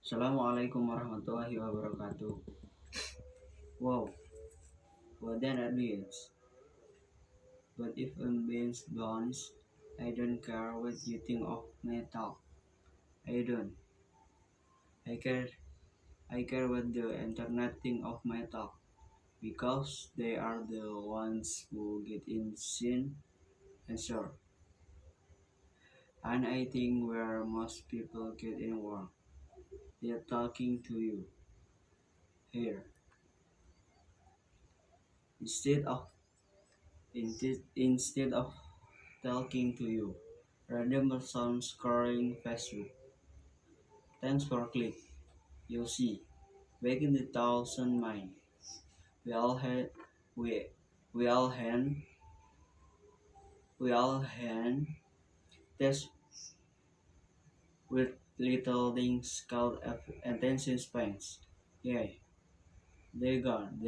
Assalamualaikum warahmatullahi wabarakatuh. Wow, what an audience. But if I'm being honest, I don't care what you think of my talk. I don't. I care. I care what the internet think of my talk because they are the ones who get in sin and sure. And I think where most people get in wrong, they're talking to you here instead of instead of talking to you. Random person scrolling Facebook. Thanks for click. You see, back in the thousand mind, we all had we we all had we all had test with little things called attention spans. Yeah, they're gone.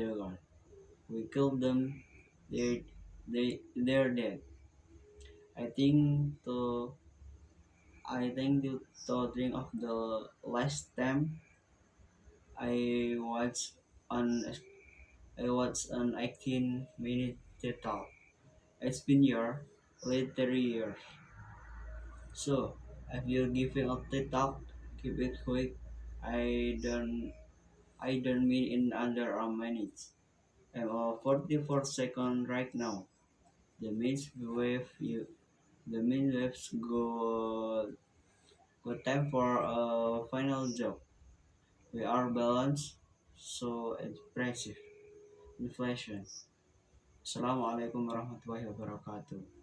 We killed them. They're dead. I think to to think of the last time I watched on I watched an 18-minute TED Talk. It's been your later years. So, if you're giving a TED Talk, keep it quick. I don't I don't mean in under a minute. I'm 44 seconds right now. The main wave you the main waves go time for a final job. We are balanced, so impressive. Inflation. Assalamualaikum warahmatullahi wabarakatuh.